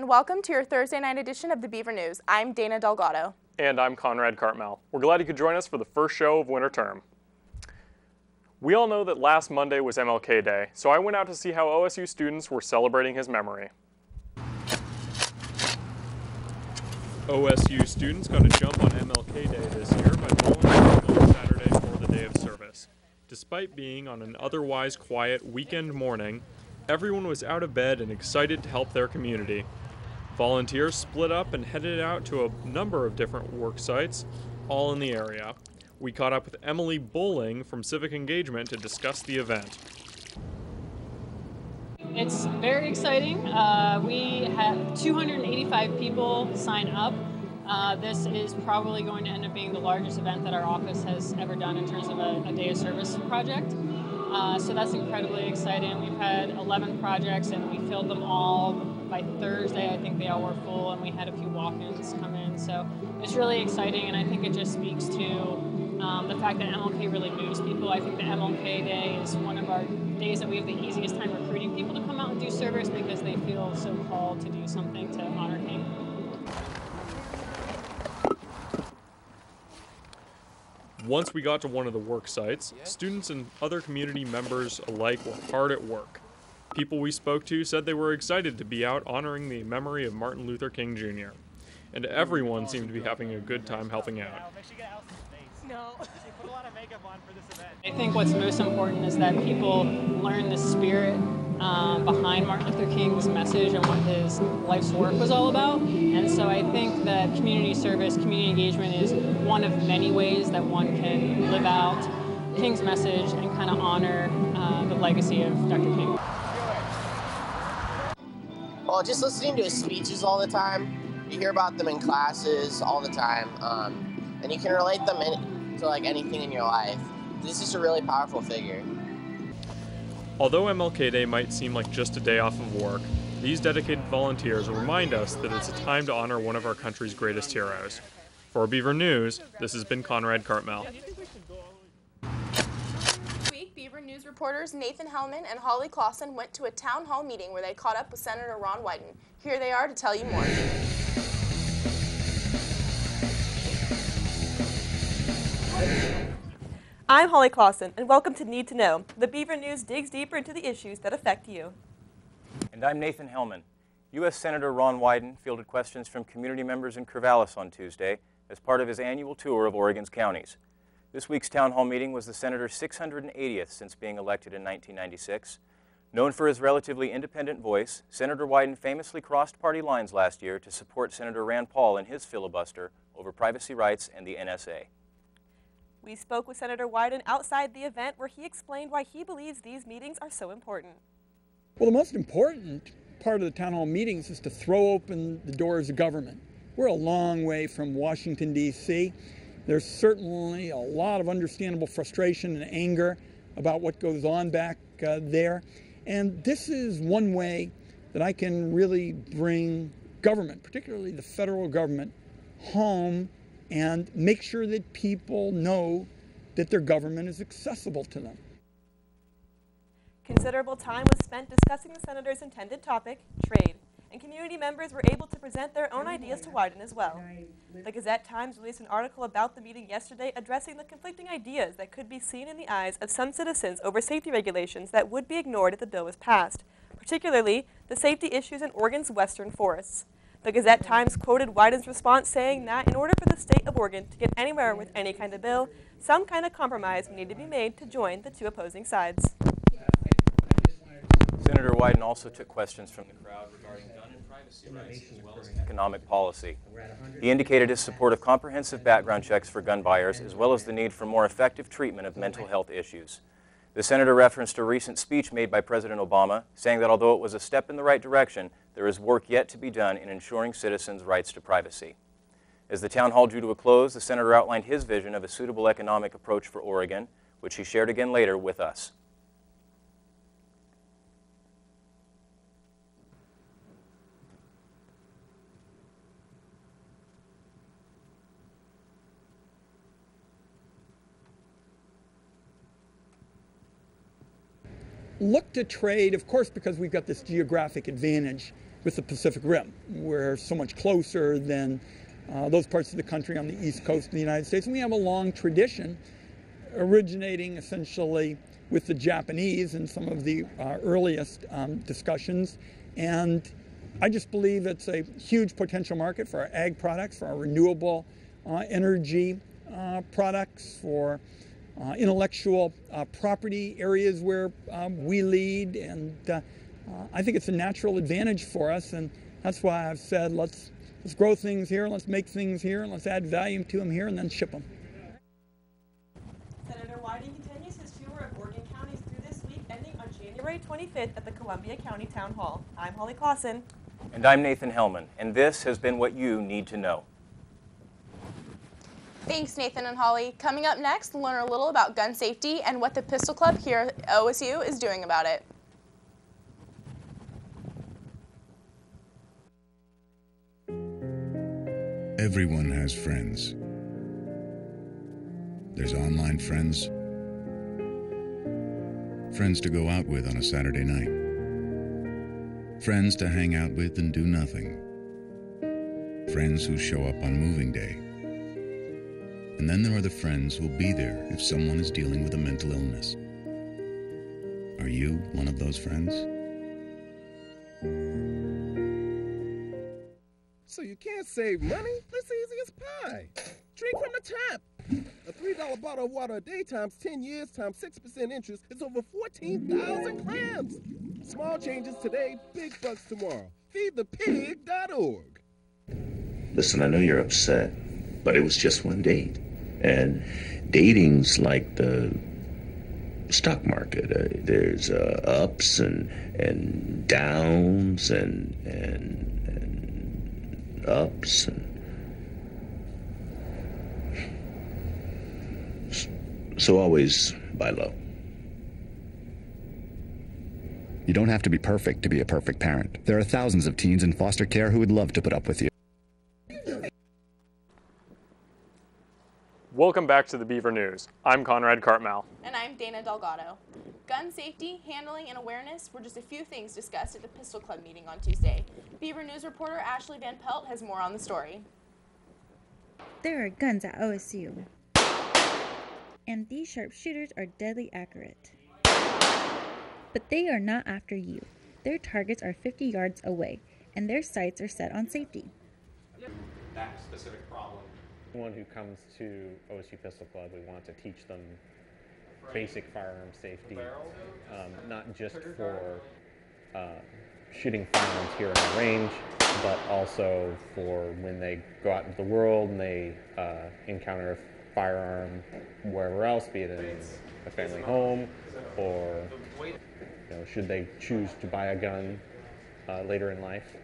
and welcome to your Thursday night edition of the Beaver News. I'm Dana Delgado. And I'm Conrad Cartmell. We're glad you could join us for the first show of winter term. We all know that last Monday was MLK Day, so I went out to see how OSU students were celebrating his memory. OSU students got a jump on MLK Day this year by volunteering on Saturday for the day of service. Despite being on an otherwise quiet weekend morning, everyone was out of bed and excited to help their community. Volunteers split up and headed out to a number of different work sites, all in the area. We caught up with Emily Bowling from Civic Engagement to discuss the event. It's very exciting. We have 285 people sign up. This is probably going to end up being the largest event that our office has ever done in terms of a day of service project. So that's incredibly exciting. We've had 11 projects and we filled them all. By Thursday, I think they all were full, and we had a few walk-ins come in. So it's really exciting, and I think it just speaks to the fact that MLK really moves people. I think the MLK Day is one of our days that we have the easiest time recruiting people to come out and do service because they feel so called to do something to honor King. Once we got to one of the work sites, students and other community members alike were hard at work. People we spoke to said they were excited to be out honoring the memory of Martin Luther King Jr. And everyone seemed to be having a good time helping out. I think what's most important is that people learn the spirit behind Martin Luther King's message and what his life's work was all about. And so I think that community service, community engagement is one of many ways that one can live out King's message and kind of honor the legacy of Dr. King. Well, just listening to his speeches all the time, you hear about them in classes all the time, and you can relate them to like anything in your life. This is a really powerful figure. Although MLK Day might seem like just a day off of work, these dedicated volunteers remind us that it's a time to honor one of our country's greatest heroes. For Beaver News, this has been Conrad Cartmell. Beaver News reporters Nathan Hellman and Holly Clausen went to a town hall meeting where they caught up with Senator Ron Wyden. Here they are to tell you more. I'm Holly Clausen, and welcome to Need to Know. The Beaver News digs deeper into the issues that affect you. And I'm Nathan Hellman. U.S. Senator Ron Wyden fielded questions from community members in Corvallis on Tuesday as part of his annual tour of Oregon's counties. This week's town hall meeting was the senator's 680th since being elected in 1996. Known for his relatively independent voice, Senator Wyden famously crossed party lines last year to support Senator Rand Paul in his filibuster over privacy rights and the NSA. We spoke with Senator Wyden outside the event where he explained why he believes these meetings are so important. Well, the most important part of the town hall meetings is to throw open the doors of government. We're a long way from Washington, D.C. There's certainly a lot of understandable frustration and anger about what goes on back there. And this is one way that I can really bring government, particularly the federal government, home and make sure that people know that their government is accessible to them. Considerable time was spent discussing the senator's intended topic, trade. And community members were able to present their own ideas to Wyden as well. The Gazette-Times released an article about the meeting yesterday addressing the conflicting ideas that could be seen in the eyes of some citizens over safety regulations that would be ignored if the bill was passed, particularly the safety issues in Oregon's western forests. The Gazette-Times quoted Wyden's response saying that in order for the state of Oregon to get anywhere with any kind of bill, some kind of compromise would need to be made to join the two opposing sides. Senator Wyden also took questions from the crowd regarding gun and privacy rights as well as economic policy. He indicated his support of comprehensive background checks for gun buyers as well as the need for more effective treatment of mental health issues. The senator referenced a recent speech made by President Obama, saying that although it was a step in the right direction, there is work yet to be done in ensuring citizens' rights to privacy. As the town hall drew to a close, the senator outlined his vision of a suitable economic approach for Oregon, which he shared again later with us. Look to trade, of course, because we've got this geographic advantage with the Pacific Rim. We're so much closer than those parts of the country on the east coast of the United States. And we have a long tradition originating essentially with the Japanese in some of the earliest discussions. And I just believe it's a huge potential market for our ag products, for our renewable energy products, for intellectual property areas where we lead. And I think it's a natural advantage for us. And that's why I've said let's grow things here, let's make things here, and let's add value to them here and then ship them. Senator Whiting continues his tour of Oregon counties through this week, ending on January 25th at the Columbia County Town Hall. I'm Holly Clausen. And I'm Nathan Hellman, and this has been what you need to know. Thanks, Nathan and Holly. Coming up next, we'll learn a little about gun safety and what the Pistol Club here at OSU is doing about it. Everyone has friends. There's online friends, friends to go out with on a Saturday night, friends to hang out with and do nothing, friends who show up on moving day. And then there are the friends who'll be there if someone is dealing with a mental illness. Are you one of those friends? So you can't save money? It's easy as pie. Drink from the tap. A $3 bottle of water a day times 10 years times 6% interest is over 14,000 clams. Small changes today, big bucks tomorrow. Feedthepig.org. Listen, I know you're upset, but it was just one date. And dating's like the stock market. There's ups and downs and ups. So always buy low. You don't have to be perfect to be a perfect parent. There are thousands of teens in foster care who would love to put up with you. Welcome back to the Beaver News. I'm Conrad Cartmell. And I'm Dana Delgado. Gun safety, handling, and awareness were just a few things discussed at the Pistol Club meeting on Tuesday. Beaver News reporter Ashley Van Pelt has more on the story. There are guns at OSU, and these sharpshooters are deadly accurate. But they are not after you. Their targets are 50 yards away, and their sights are set on safety. That specific problem. Anyone who comes to OSU Pistol Club, we want to teach them basic firearm safety, not just for shooting firearms here in the range, but also for when they go out into the world and they encounter a firearm wherever else, be it in a family home, or should they choose to buy a gun later in life,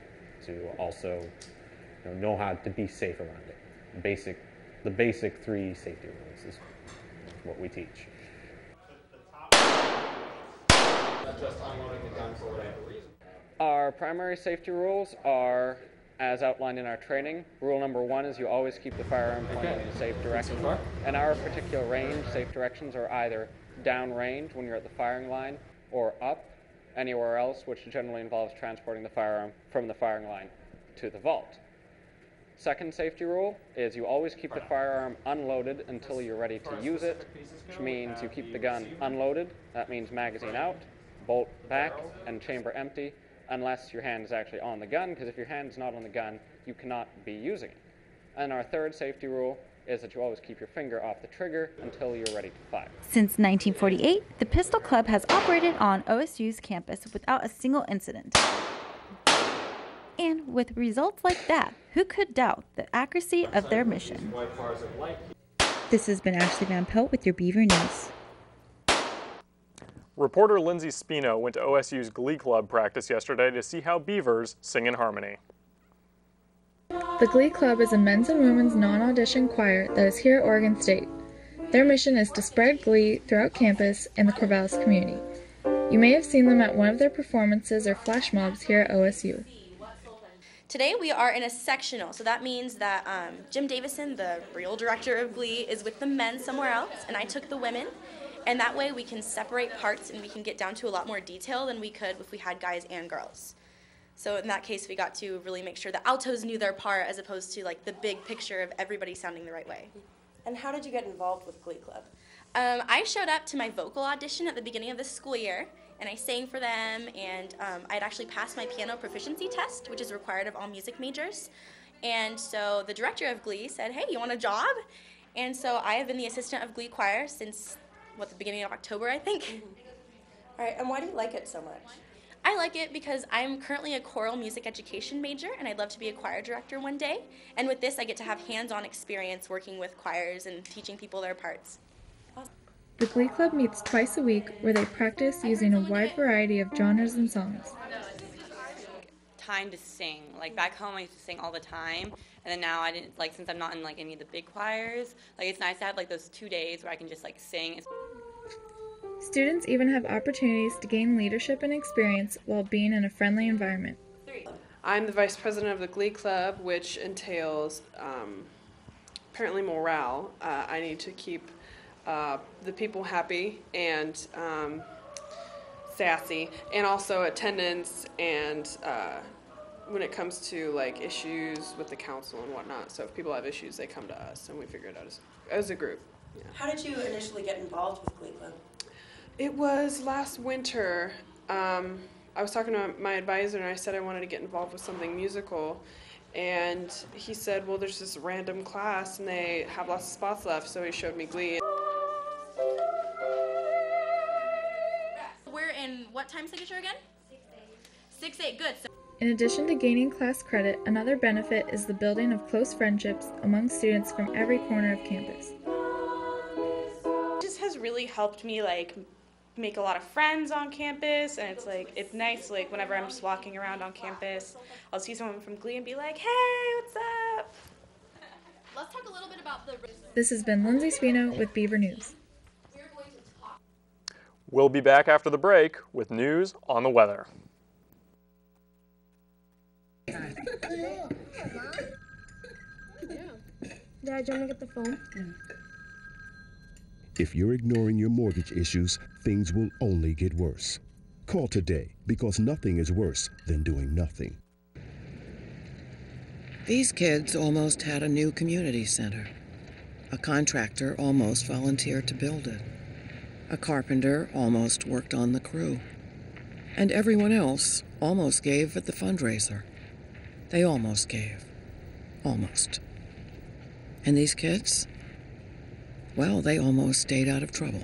to also know how to be safe around it. The basic 3 safety rules is what we teach. Our primary safety rules are as outlined in our training. Rule number 1 is you always keep the firearm pointed in a safe direction. In our particular range, safe directions are either down range when you're at the firing line or up anywhere else, which generally involves transporting the firearm from the firing line to the vault. Second safety rule is you always keep the firearm unloaded until you're ready to use it, which means you keep the gun unloaded. That means magazine out, bolt back, and chamber empty, unless your hand is actually on the gun, because if your hand is not on the gun, you cannot be using it. And our third safety rule is that you always keep your finger off the trigger until you're ready to fire. Since 1948, the Pistol Club has operated on OSU's campus without a single incident. And with results like that, who could doubt the accuracy of their mission? This has been Ashley Van Pelt with your Beaver News. Reporter Lindsay Spino went to OSU's Glee Club practice yesterday to see how Beavers sing in harmony. The Glee Club is a men's and women's non-audition choir that is here at Oregon State. Their mission is to spread glee throughout campus and the Corvallis community. You may have seen them at one of their performances or flash mobs here at OSU. Today we are in a sectional, so that means that Jim Davison, the real director of Glee, is with the men somewhere else, and I took the women, and that way we can separate parts and we can get down to a lot more detail than we could if we had guys and girls. So in that case, we got to really make sure the altos knew their part as opposed to like the big picture of everybody sounding the right way. And how did you get involved with Glee Club? I showed up to my vocal audition at the beginning of the school year, and I sang for them, and I'd actually passed my piano proficiency test, which is required of all music majors. And so the director of Glee said, hey, you want a job? And so I have been the assistant of Glee choir since, the beginning of October, I think. All right, and why do you like it so much? I like it because I'm currently a choral music education major, and I'd love to be a choir director one day. And with this, I get to have hands-on experience working with choirs and teaching people their parts. The Glee Club meets twice a week where they practice using a wide variety of genres and songs. Time to sing. Like back home I used to sing all the time, and then now I didn't, like, since I'm not in like any of the big choirs, like it's nice to have like those 2 days where I can just like sing. Students even have opportunities to gain leadership and experience while being in a friendly environment. I'm the vice president of the Glee Club, which entails apparently morale. I need to keep the people happy and sassy, and also attendance, and when it comes to like issues with the council and whatnot. So if people have issues, they come to us and we figure it out as a group. Yeah. How did you initially get involved with Glee Club? It was last winter. I was talking to my advisor and I said I wanted to get involved with something musical, and he said, well, there's this random class and they have lots of spots left, so he showed me Glee. We're in what time signature again? 6-8, good. So In addition to gaining class credit, another benefit is the building of close friendships among students from every corner of campus. It just has really helped me like make a lot of friends on campus, and it's nice like whenever I'm just walking around on campus, I'll see someone from Glee and be like, hey, what's up? let's talk a little bit about the... This has been Lindsay Spino with Beaver News. We'll be back after the break with news on the weather. Dad, do you want to get the phone? If you're ignoring your mortgage issues, things will only get worse. Call today, because nothing is worse than doing nothing. These kids almost had a new community center. A contractor almost volunteered to build it. A carpenter almost worked on the crew. And everyone else almost gave at the fundraiser. They almost gave. Almost. And these kids? Well, they almost stayed out of trouble.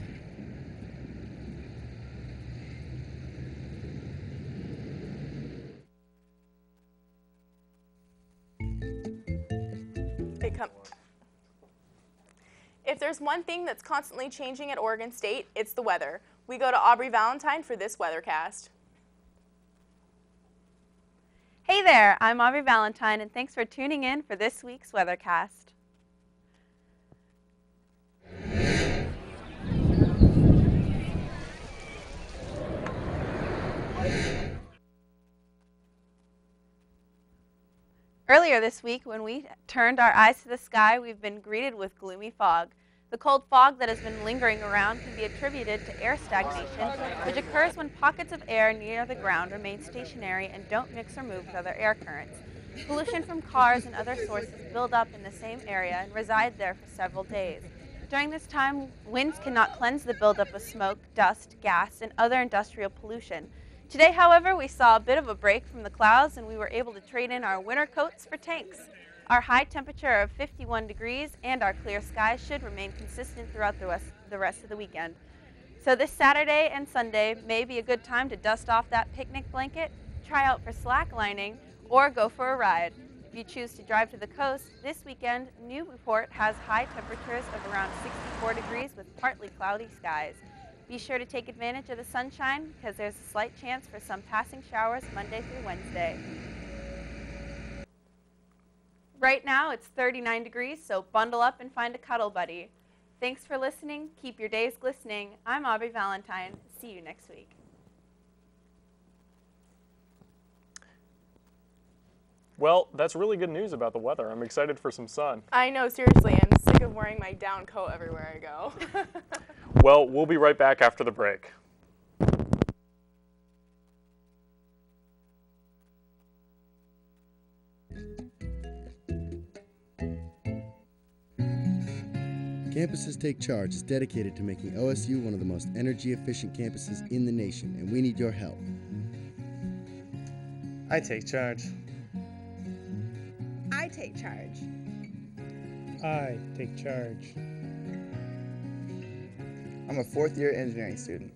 If there's one thing that's constantly changing at Oregon State, it's the weather. We go to Aubrey Valentine for this weathercast. Hey there, I'm Aubrey Valentine, and thanks for tuning in for this week's weathercast. Earlier this week, when we turned our eyes to the sky, we've been greeted with gloomy fog. The cold fog that has been lingering around can be attributed to air stagnation, which occurs when pockets of air near the ground remain stationary and don't mix or move with other air currents. Pollution from cars and other sources build up in the same area and reside there for several days. During this time, winds cannot cleanse the buildup of smoke, dust, gas, and other industrial pollution. Today, however, we saw a bit of a break from the clouds and we were able to trade in our winter coats for tanks. Our high temperature of 51 degrees and our clear skies should remain consistent throughout the rest of the weekend. So this Saturday and Sunday may be a good time to dust off that picnic blanket, try out for slacklining, or go for a ride. If you choose to drive to the coast, this weekend, Newport has high temperatures of around 64 degrees with partly cloudy skies. Be sure to take advantage of the sunshine because there's a slight chance for some passing showers Monday through Wednesday. Right now it's 39 degrees, so bundle up and find a cuddle buddy. Thanks for listening. Keep your days glistening. I'm Aubrey Valentine. See you next week. Well, that's really good news about the weather. I'm excited for some sun. I know, seriously, I'm sick of wearing my down coat everywhere I go. Well, we'll be right back after the break. Campuses Take Charge is dedicated to making OSU one of the most energy-efficient campuses in the nation, and we need your help. I take charge. I take charge. I take charge. I'm a fourth-year engineering student.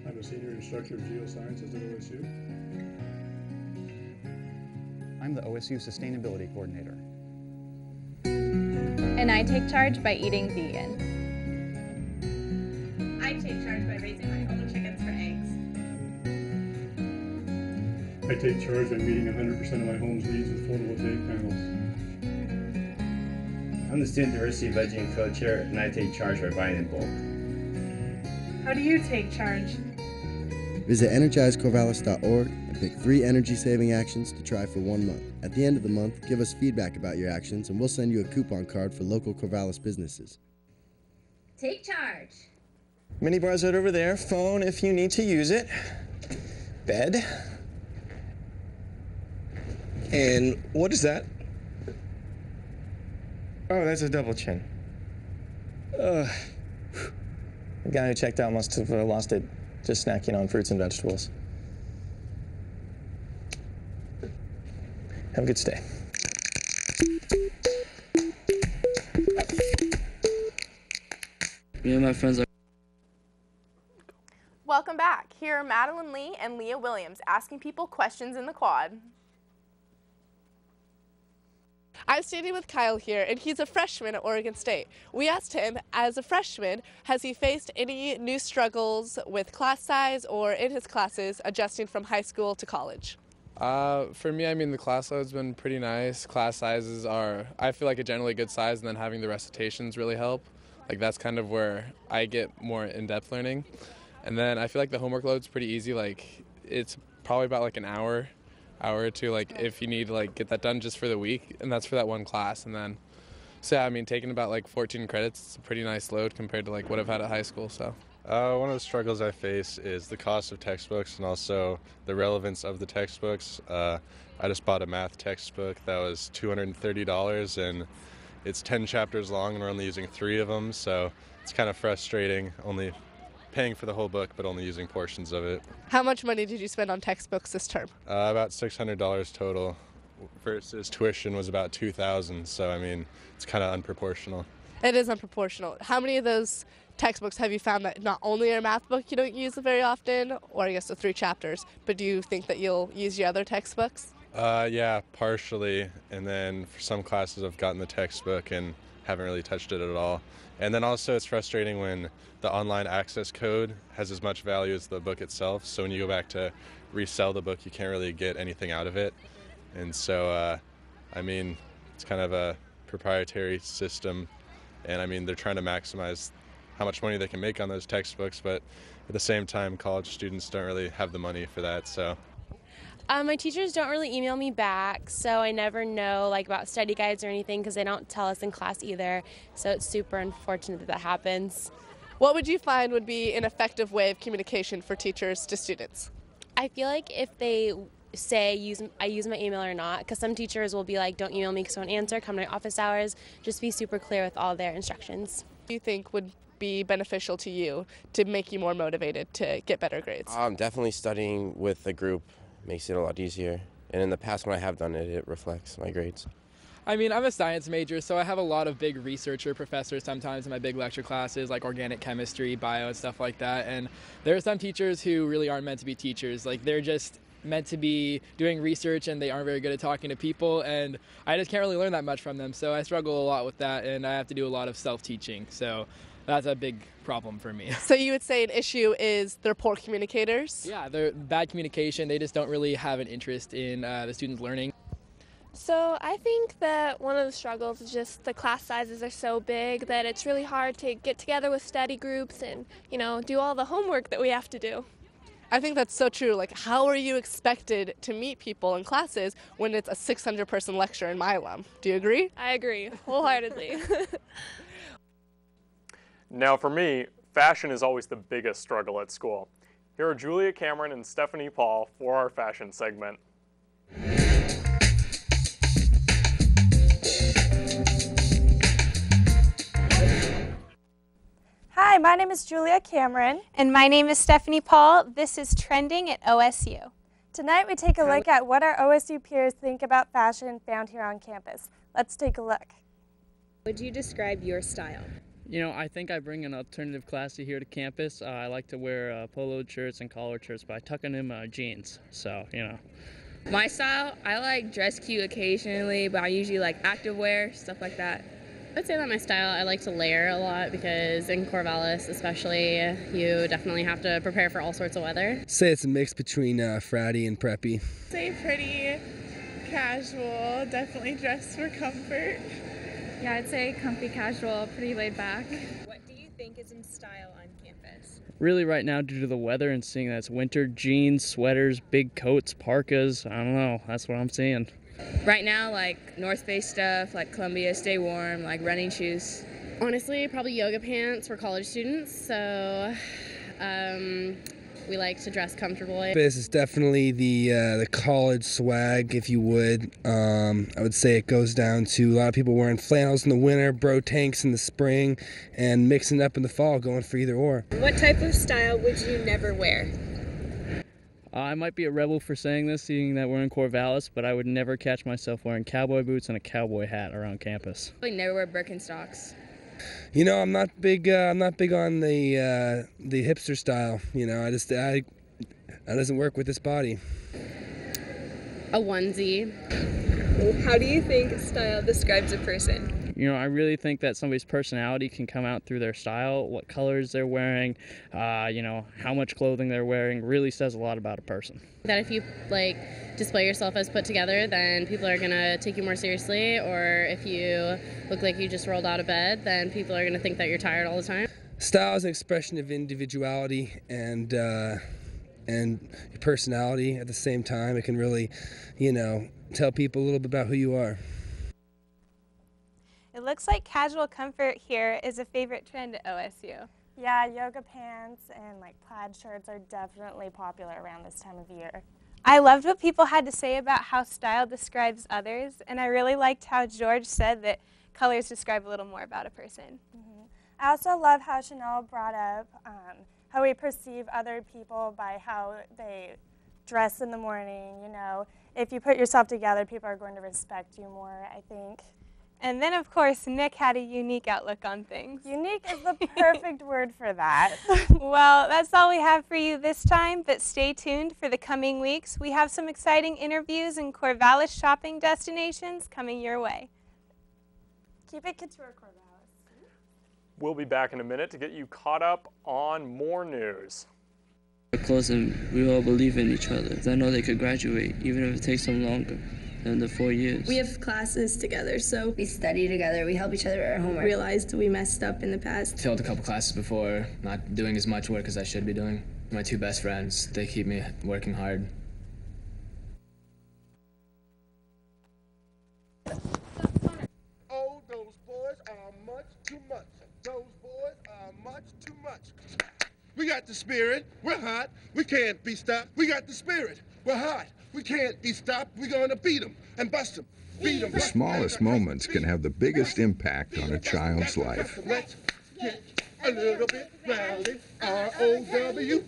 I'm a senior instructor of geosciences at OSU. I'm the OSU Sustainability Coordinator. And I take charge by eating vegan. I take charge by raising my own chickens for eggs. I take charge by meeting 100% of my home's needs with photovoltaic panels. I'm the Student Diversity Veggie and Co-Chair, and I take charge by buying in bulk. How do you take charge? Visit energizecorvallis.org and pick 3 energy-saving actions to try for 1 month. At the end of the month, give us feedback about your actions, and we'll send you a coupon card for local Corvallis businesses. Take charge. Mini bar's right over there. Phone if you need to use it. Bed. And what is that? Oh, that's a double chin. The guy who checked out must have lost it just snacking on fruits and vegetables. Have a good stay. Me and my friends are... Welcome back. Here are Madeline Lee and Leah Williams asking people questions in the quad. I'm standing with Kyle here, and he's a freshman at Oregon State. We asked him, as a freshman, has he faced any new struggles with class size or in his classes adjusting from high school to college? For me, I mean, the class load's been pretty nice. Class sizes are, I feel like, a generally good size, and then having the recitations really help. Like, that's kind of where I get more in-depth learning. And then I feel like the homework load's pretty easy. Like, it's probably about like an hour or two, like if you need to like get that done just for the week, and that's for that one class. And then, so yeah, I mean, taking about like 14 credits, it's a pretty nice load compared to like what I've had at high school, so. One of the struggles I face is the cost of textbooks and also the relevance of the textbooks. I just bought a math textbook that was $230, and it's 10 chapters long, and we're only using 3 of them, so it's kind of frustrating, only paying for the whole book but only using portions of it. How much money did you spend on textbooks this term? About $600 total versus tuition was about $2,000, so I mean, it's kind of unproportional. It is unproportional. How many of those textbooks have you found that not only are math book you don't use very often, or I guess the 3 chapters, but do you think that you'll use your other textbooks? Yeah, partially, and then for some classes I've gotten the textbook and haven't really touched it at all. And then also it's frustrating when the online access code has as much value as the book itself, so when you go back to resell the book you can't really get anything out of it. And so, I mean, it's kind of a proprietary system, and I mean they're trying to maximize how much money they can make on those textbooks, but at the same time college students don't really have the money for that, so. My teachers don't really email me back, so I never know like about study guides or anything because they don't tell us in class either, so it's super unfortunate that happens. What would you find would be an effective way of communication for teachers to students? I feel like if they say I use my email or not, because some teachers will be like, don't email me because I won't answer, come to my office hours, just be super clear with all their instructions. What do you think would be beneficial to you to make you more motivated to get better grades? Definitely studying with a group makes it a lot easier, and in the past when I have done it, it reflects my grades. I mean, I'm a science major, so I have a lot of big researcher professors sometimes in my big lecture classes, like organic chemistry, bio, and stuff like that, and there are some teachers who really aren't meant to be teachers. Like, they're just meant to be doing research, and they aren't very good at talking to people, and I just can't really learn that much from them, so I struggle a lot with that, and I have to do a lot of self-teaching, so that's a big problem for me. So you would say an issue is they're poor communicators? Yeah, they're bad communication. They just don't really have an interest in the students learning. So I think that one of the struggles is just the class sizes are so big that it's really hard to get together with study groups and, do all the homework that we have to do. I think that's so true. Like, how are you expected to meet people in classes when it's a 600-person lecture in Milam? Do you agree? I agree, wholeheartedly. Now for me, fashion is always the biggest struggle at school. Here are Julia Cameron and Stephanie Paul for our fashion segment. my name is Julia Cameron. And my name is Stephanie Paul. This is Trending at OSU. Tonight we take a look at what our OSU peers think about fashion found here on campus. Let's take a look. Would you describe your style? You know, I think I bring an alternative classy here to campus. I like to wear polo shirts and collared shirts, but I tuck in them jeans, so, you know. My style, I like dress cute occasionally, but I usually like activewear, stuff like that. I'd say that my style, I like to layer a lot because in Corvallis especially, you definitely have to prepare for all sorts of weather. Say it's a mix between fratty and preppy. Say pretty casual, definitely dress for comfort. Yeah, I'd say comfy casual, pretty laid back. What do you think is in style on campus? Really right now, due to the weather and seeing that it's winter, jeans, sweaters, big coats, parkas, I don't know, that's what I'm seeing. Right now, like North Face stuff, like Columbia, stay warm, like running shoes. Honestly, probably yoga pants for college students, so we like to dress comfortably. This is definitely the college swag, if you would. I would say it goes down to a lot of people wearing flannels in the winter, bro tanks in the spring, and mixing up in the fall, going for either or. What type of style would you never wear? I might be a rebel for saying this, seeing that we're in Corvallis, but I would never catch myself wearing cowboy boots and a cowboy hat around campus. I never wear Birkenstocks. You know, I'm not big on the hipster style. You know, that doesn't work with this body. A onesie. How do you think style describes a person? You know, I really think that somebody's personality can come out through their style, what colors they're wearing, you know, how much clothing they're wearing really says a lot about a person. That if you display yourself as put together, then people are going to take you more seriously, or if you look like you just rolled out of bed, then people are going to think that you're tired all the time. Style is an expression of individuality and your personality at the same time. It can really, you know, tell people a little bit about who you are. It looks like casual comfort here is a favorite trend at OSU. Yeah, yoga pants and plaid shirts are definitely popular around this time of year. I loved what people had to say about how style describes others, and I really liked how George said that colors describe a little more about a person. Mm-hmm. I also love how Chanel brought up how we perceive other people by how they dress in the morning. You know, if you put yourself together, people are going to respect you more, I think. And then, of course, Nick had a unique outlook on things. Unique is the perfect word for that. Well, that's all we have for you this time, but stay tuned for the coming weeks. We have some exciting interviews and Corvallis shopping destinations coming your way. Keep it couture, Corvallis. We'll be back in a minute to get you caught up on more news. We're close and we all believe in each other. I know they could graduate, even if it takes them longer than the 4 years. We have classes together, so we study together, we help each other with our homework. Realized we messed up in the past. Failed a couple classes before, not doing as much work as I should be doing. My two best friends, they keep me working hard. Oh, those boys are much too much. Those boys are much too much. We got the spirit, we're hot, we can't be stopped. We got the spirit, we're hot, we can't be stopped. We're gonna beat them and bust them. Beat them. The smallest moments can have the biggest impact on a child's life. Let's get a little bit rowdy. R-O-W-D-Y.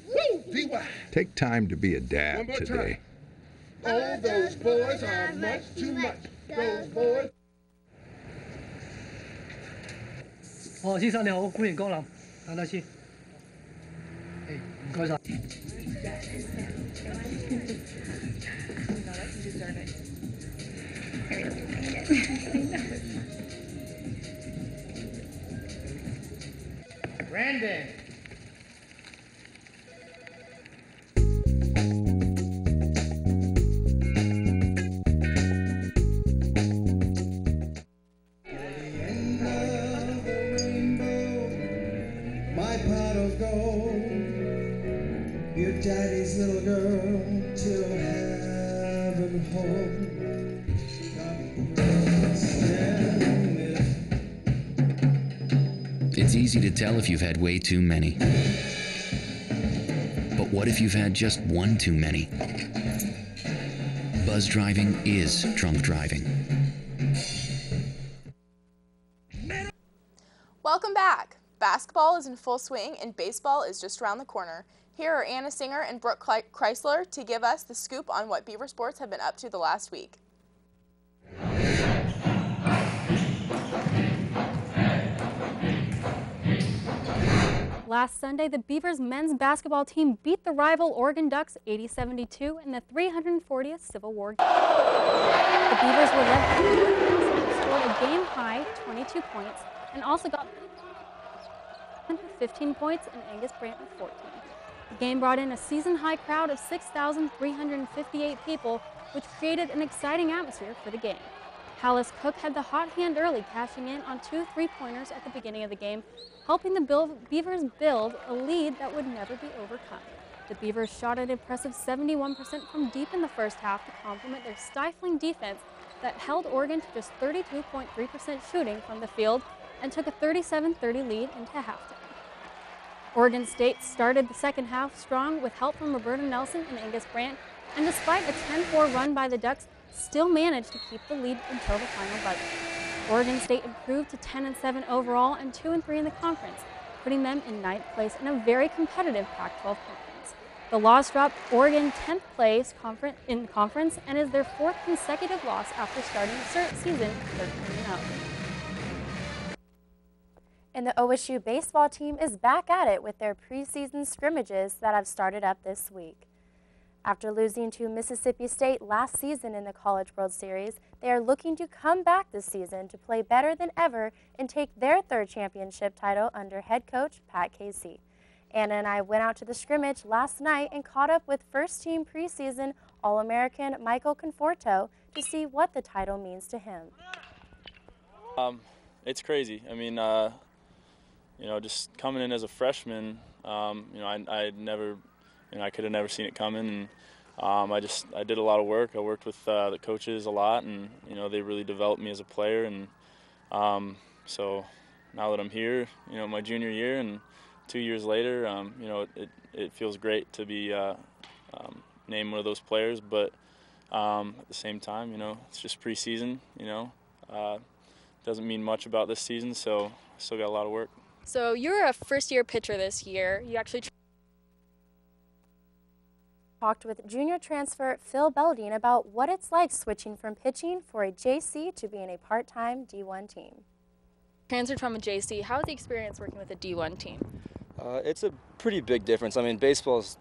Take time to be a dad today. Oh, those boys are much too much. Those boys. 哦，先生你好，歡迎光臨，等等先。誒，唔該晒。Brandon. Your daddy's little girl till heaven home. It's easy to tell if you've had way too many. But what if you've had just one too many? Buzz driving is drunk driving. Welcome back. Basketball is in full swing and baseball is just around the corner. Here are Anna Singer and Brooke Chrysler to give us the scoop on what Beaver sports have been up to the last week. Last Sunday, the Beavers men's basketball team beat the rival Oregon Ducks 80-72 in the 340th Civil War game. The Beavers were led by who scored a game-high 22 points and also got 15 points and Angus Brandt with 14. The game brought in a season-high crowd of 6,358 people, which created an exciting atmosphere for the game. Hallis Cook had the hot hand early, cashing in on 2 3-pointers at the beginning of the game, helping the Beavers build a lead that would never be overcome. The Beavers shot an impressive 71% from deep in the first half to complement their stifling defense that held Oregon to just 32.3% shooting from the field and took a 37-30 lead into halftime. Oregon State started the second half strong with help from Roberta Nelson and Angus Brandt, and despite a 10-4 run by the Ducks, still managed to keep the lead until the final buzzer. Oregon State improved to 10-7 overall and 2-3 in the conference, putting them in 9th place in a very competitive Pac-12 conference. The loss dropped Oregon 10th place in conference and is their 4th consecutive loss after starting the season 13-0. And the OSU baseball team is back at it with their preseason scrimmages that have started up this week. After losing to Mississippi State last season in the College World Series, they are looking to come back this season to play better than ever and take their 3rd championship title under head coach Pat Casey. Anna and I went out to the scrimmage last night and caught up with first-team preseason All-American Michael Conforto to see what the title means to him. It's crazy. I mean, just coming in as a freshman, I never. I could have never seen it coming, and I did a lot of work. I worked with the coaches a lot, and they really developed me as a player. And so now that I'm here, my junior year, and 2 years later, it feels great to be named one of those players. But at the same time, it's just preseason. Doesn't mean much about this season, so I still got a lot of work. So you're a first-year pitcher this year. You actually talked with junior transfer Phil Beldine about what it's like switching from pitching for a JC to being a part-time D1 team. Transferred from a JC, how was the experience working with a D1 team? It's a pretty big difference. I mean, baseball's,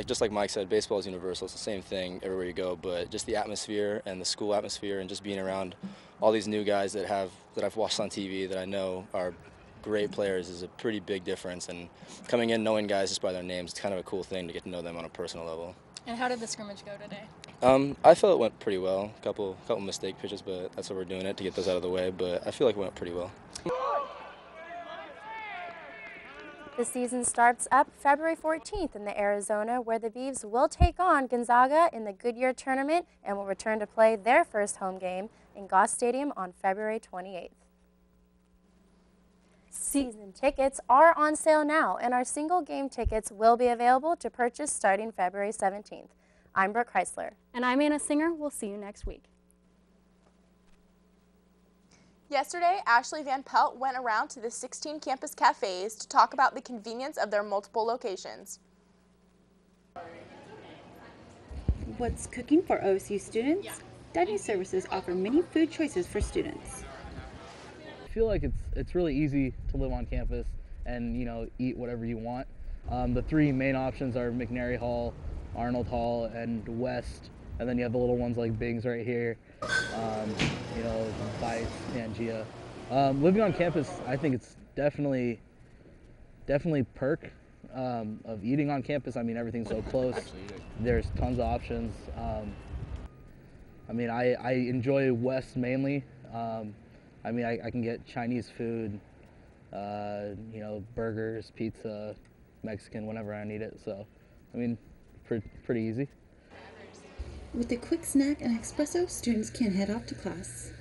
just like Mike said, baseball is universal. It's the same thing everywhere you go, but just the atmosphere and the school atmosphere and just being around all these new guys that I've watched on TV that I know are great players is a pretty big difference, and coming in knowing guys just by their names, it's kind of a cool thing to get to know them on a personal level. And how did the scrimmage go today? I felt it went pretty well. A couple mistake pitches, but that's what we're doing it to get those out of the way, but I feel like it went pretty well. The season starts up February 14th in Arizona, where the Beavs will take on Gonzaga in the Goodyear tournament and will return to play their first home game in Goss Stadium on February 28th. Season tickets are on sale now, and our single game tickets will be available to purchase starting February 17th. I'm Brooke Chrysler. And I'm Anna Singer. We'll see you next week. Yesterday, Ashley Van Pelt went around to the 16 campus cafes to talk about the convenience of their multiple locations. What's cooking for OSU students? Dining services offer many food choices for students. I feel like it's really easy to live on campus and eat whatever you want. The 3 main options are McNary Hall, Arnold Hall, and West, and then you have the little ones like Bing's right here, Bites, Pangea. Living on campus, I think it's definitely perk of eating on campus. I mean, everything's so close. There's tons of options. I enjoy West mainly. I can get Chinese food, burgers, pizza, Mexican, whenever I need it. So, pretty easy. With a quick snack and espresso, students can head off to class.